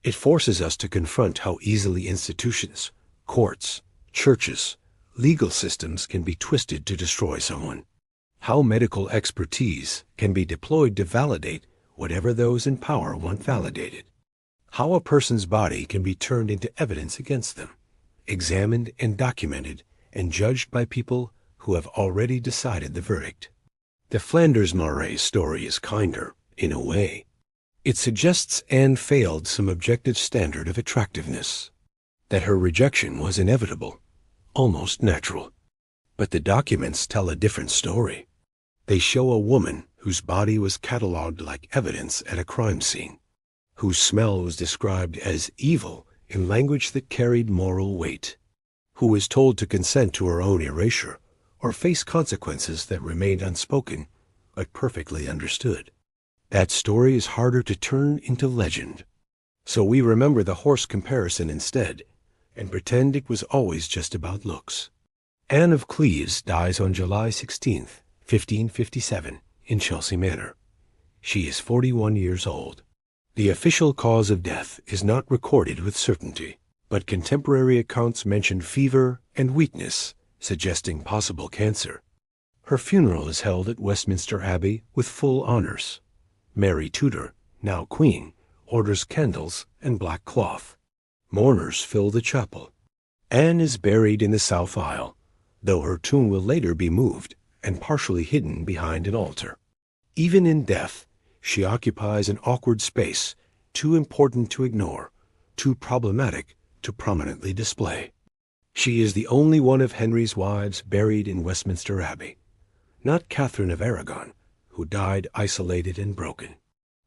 It forces us to confront how easily institutions, courts, churches, legal systems can be twisted to destroy someone. How medical expertise can be deployed to validate whatever those in power want validated. How a person's body can be turned into evidence against them, examined and documented and judged by people who have already decided the verdict. The Flanders Mare story is kinder, in a way. It suggests Anne failed some objective standard of attractiveness, that her rejection was inevitable, almost natural. But the documents tell a different story. They show a woman whose body was catalogued like evidence at a crime scene, whose smell was described as evil in language that carried moral weight, who was told to consent to her own erasure or face consequences that remained unspoken but perfectly understood. That story is harder to turn into legend. So we remember the horse comparison instead and pretend it was always just about looks. Anne of Cleves dies on July 16th, 1557, in Chelsea Manor. She is 41 years old. The official cause of death is not recorded with certainty, but contemporary accounts mention fever and weakness, suggesting possible cancer. Her funeral is held at Westminster Abbey with full honors. Mary Tudor, now Queen, orders candles and black cloth. Mourners fill the chapel. Anne is buried in the south aisle, though her tomb will later be moved and partially hidden behind an altar. Even in death, she occupies an awkward space, too important to ignore, too problematic to prominently display. She is the only one of Henry's wives buried in Westminster Abbey. Not Catherine of Aragon, who died isolated and broken.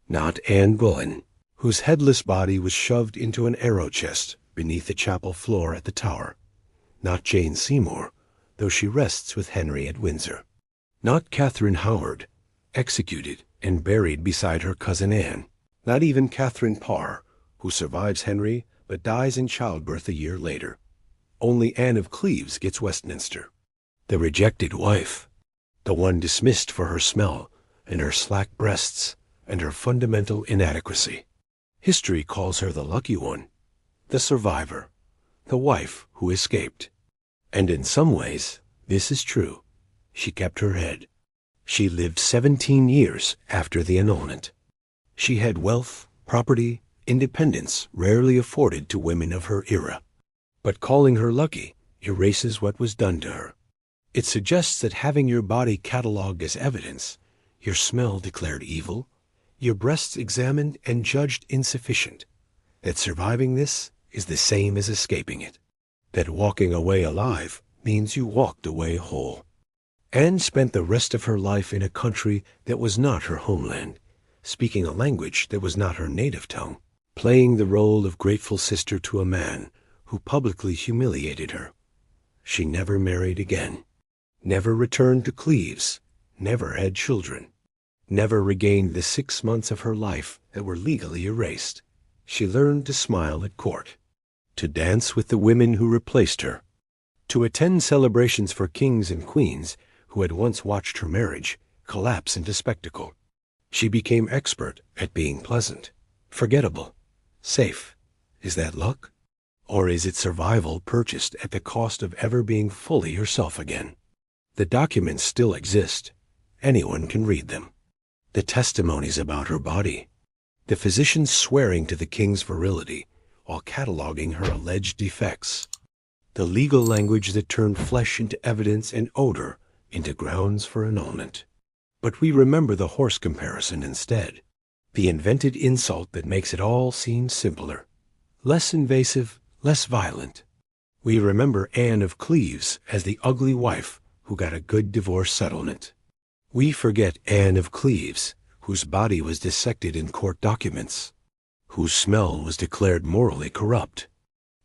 Not Anne Boleyn, whose headless body was shoved into an arrow chest beneath the chapel floor at the Tower. Not Jane Seymour, though she rests with Henry at Windsor. Not Catherine Howard, executed and buried beside her cousin Anne. Not even Catherine Parr, who survives Henry but dies in childbirth a year later. Only Anne of Cleves gets Westminster. The rejected wife, the one dismissed for her smell and her slack breasts and her fundamental inadequacy. History calls her the lucky one, the survivor, the wife who escaped. And in some ways, this is true. She kept her head. She lived 17 years after the annulment. She had wealth, property, independence rarely afforded to women of her era. But calling her lucky erases what was done to her. It suggests that having your body catalogued as evidence, your smell declared evil, your breasts examined and judged insufficient, that surviving this is the same as escaping it, that walking away alive means you walked away whole. Anne spent the rest of her life in a country that was not her homeland, speaking a language that was not her native tongue, playing the role of grateful sister to a man who publicly humiliated her. She never married again, never returned to Cleves, never had children, never regained the 6 months of her life that were legally erased. She learned to smile at court, to dance with the women who replaced her, to attend celebrations for kings and queens who had once watched her marriage collapse into spectacle. She became expert at being pleasant, forgettable, safe. Is that luck? Or is it survival purchased at the cost of ever being fully herself again? The documents still exist. Anyone can read them. The testimonies about her body, the physicians swearing to the king's virility while cataloging her alleged defects, the legal language that turned flesh into evidence and odor into grounds for annulment. But we remember the horse comparison instead, the invented insult that makes it all seem simpler, less invasive, less violent. We remember Anne of Cleves as the ugly wife who got a good divorce settlement. We forget Anne of Cleves, whose body was dissected in court documents, whose smell was declared morally corrupt,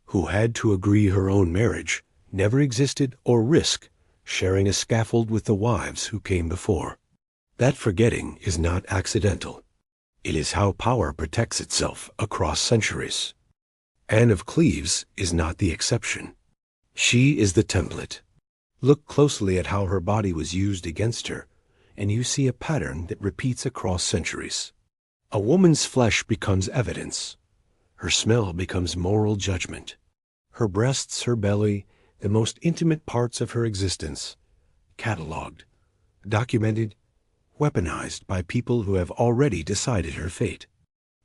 who had to agree her own marriage never existed or risk sharing a scaffold with the wives who came before. That forgetting is not accidental. It is how power protects itself across centuries. Anne of Cleves is not the exception. She is the template. Look closely at how her body was used against her, and you see a pattern that repeats across centuries. A woman's flesh becomes evidence. Her smell becomes moral judgment. Her breasts, her belly, the most intimate parts of her existence, cataloged, documented, weaponized by people who have already decided her fate.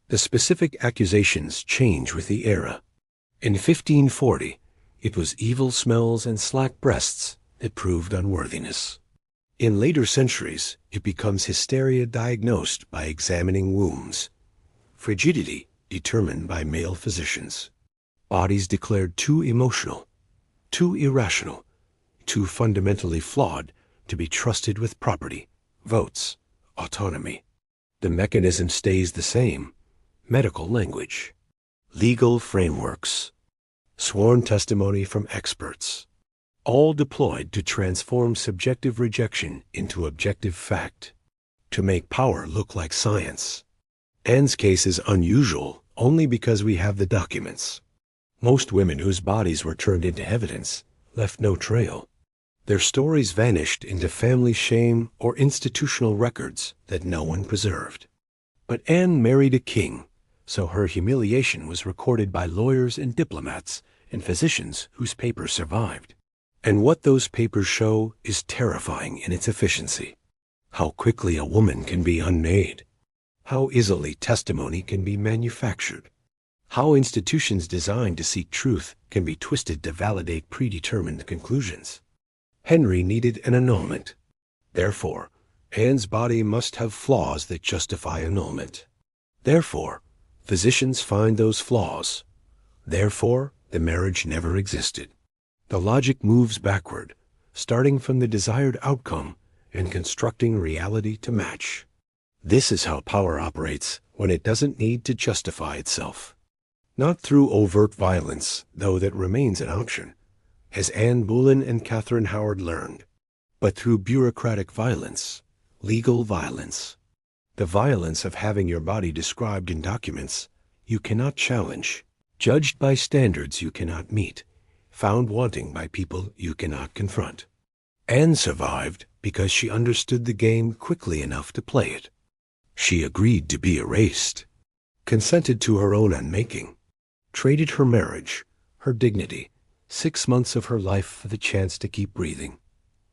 The specific accusations change with the era. In 1540, it was evil smells and slack breasts that proved unworthiness. In later centuries, it becomes hysteria diagnosed by examining wombs, frigidity determined by male physicians, bodies declared too emotional, too irrational, too fundamentally flawed to be trusted with property, votes, autonomy. The mechanism stays the same: medical language, legal frameworks, sworn testimony from experts, all deployed to transform subjective rejection into objective fact, to make power look like science. Anne's case is unusual only because we have the documents. Most women whose bodies were turned into evidence left no trail. Their stories vanished into family shame or institutional records that no one preserved. But Anne married a king, so her humiliation was recorded by lawyers and diplomats and physicians whose papers survived. And what those papers show is terrifying in its efficiency. How quickly a woman can be unmade. How easily testimony can be manufactured. How institutions designed to seek truth can be twisted to validate predetermined conclusions. Henry needed an annulment. Therefore, Anne's body must have flaws that justify annulment. Therefore, physicians find those flaws. Therefore, the marriage never existed. The logic moves backward, starting from the desired outcome and constructing reality to match. This is how power operates when it doesn't need to justify itself. Not through overt violence, though that remains an option, as Anne Boleyn and Catherine Howard learned, but through bureaucratic violence, legal violence. The violence of having your body described in documents you cannot challenge, judged by standards you cannot meet, found wanting by people you cannot confront. Anne survived because she understood the game quickly enough to play it. She agreed to be erased, consented to her own unmaking, traded her marriage, her dignity, 6 months of her life for the chance to keep breathing.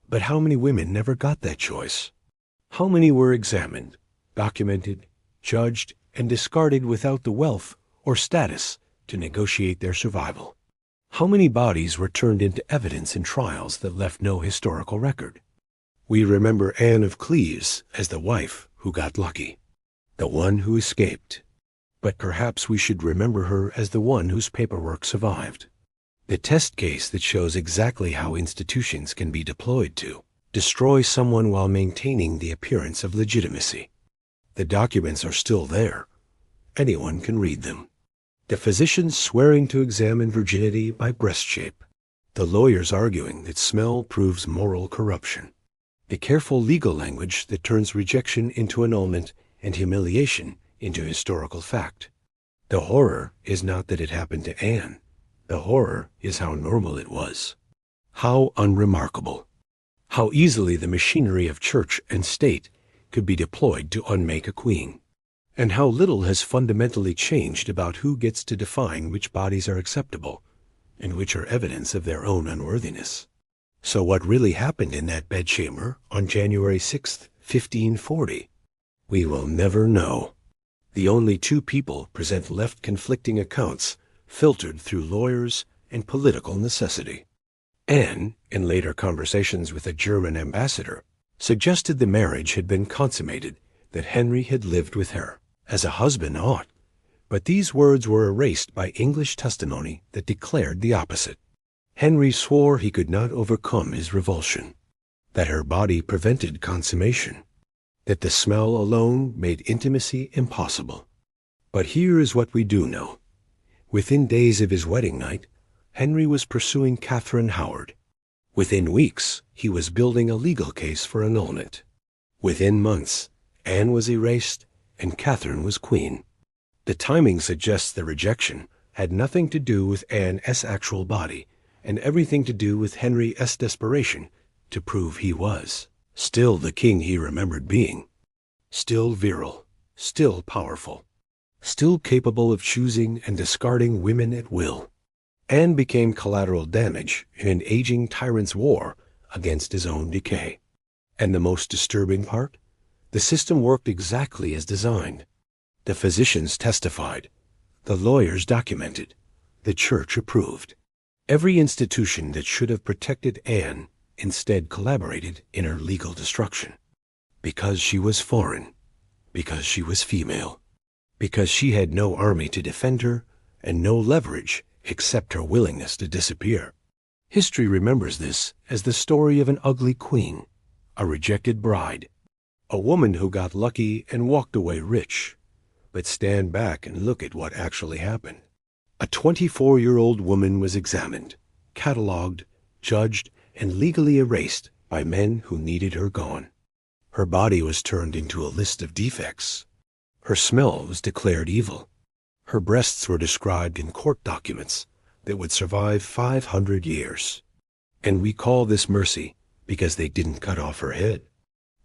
But how many women never got that choice? How many were examined, documented, judged, and discarded without the wealth or status to negotiate their survival? How many bodies were turned into evidence in trials that left no historical record? We remember Anne of Cleves as the wife who got lucky. the one who escaped. But perhaps we should remember her as the one whose paperwork survived. The test case that shows exactly how institutions can be deployed to destroy someone while maintaining the appearance of legitimacy. The documents are still there. Anyone can read them. The physicians swearing to examine virginity by breast shape. The lawyers arguing that smell proves moral corruption. The careful legal language that turns rejection into annulment and humiliation into historical fact. The horror is not that it happened to Anne. The horror is how normal it was. How unremarkable. How easily the machinery of church and state could be deployed to unmake a queen. And how little has fundamentally changed about who gets to define which bodies are acceptable and which are evidence of their own unworthiness. So what really happened in that bedchamber on January 6th, 1540? We will never know. The only two people present left conflicting accounts filtered through lawyers and political necessity. Anne, in later conversations with a German ambassador, suggested the marriage had been consummated, that Henry had lived with her, as a husband ought, but these words were erased by English testimony that declared the opposite. Henry swore he could not overcome his revulsion, that her body prevented consummation, that the smell alone made intimacy impossible. But here is what we do know. Within days of his wedding night, Henry was pursuing Catherine Howard. Within weeks, he was building a legal case for annulment. Within months, Anne was erased and Catherine was queen. The timing suggests the rejection had nothing to do with Anne's actual body and everything to do with Henry's desperation to prove he was still the king he remembered being, still virile, still powerful, still capable of choosing and discarding women at will. Anne became collateral damage in an aging tyrant's war against his own decay. And the most disturbing part? The system worked exactly as designed. The physicians testified. The lawyers documented. The church approved. Every institution that should have protected Anne instead collaborated in her legal destruction. Because she was foreign. Because she was female. Because she had no army to defend her and no leverage except her willingness to disappear. History remembers this as the story of an ugly queen, a rejected bride, a woman who got lucky and walked away rich. But stand back and look at what actually happened. A 24-year-old woman was examined, catalogued, judged, and legally erased by men who needed her gone. Her body was turned into a list of defects. Her smell was declared evil. Her breasts were described in court documents that would survive 500 years. And we call this mercy because they didn't cut off her head.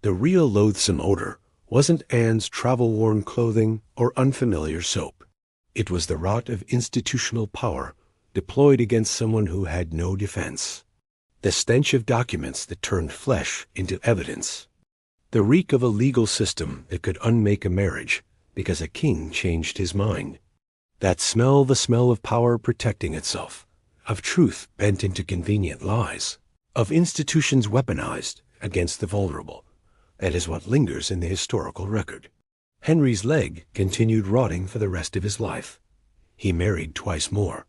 The real loathsome odor wasn't Anne's travel-worn clothing or unfamiliar soap. It was the rot of institutional power deployed against someone who had no defense. The stench of documents that turned flesh into evidence. The reek of a legal system that could unmake a marriage because a king changed his mind. That smell, the smell of power protecting itself, of truth bent into convenient lies, of institutions weaponized against the vulnerable. That is what lingers in the historical record. Henry's leg continued rotting for the rest of his life. He married twice more,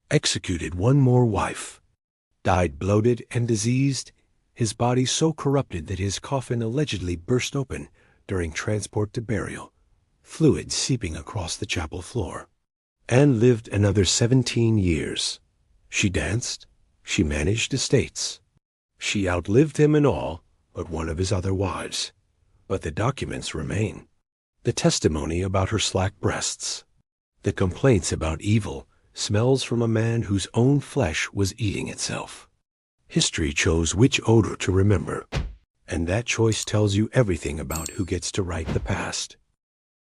executed one more wife, died bloated and diseased, his body so corrupted that his coffin allegedly burst open during transport to burial, fluid seeping across the chapel floor. Anne lived another 17 years. She danced, she managed estates. She outlived him in all but one of his other wives. But the documents remain. The testimony about her slack breasts. The complaints about evil smells from a man whose own flesh was eating itself. History chose which odor to remember, and that choice tells you everything about who gets to write the past.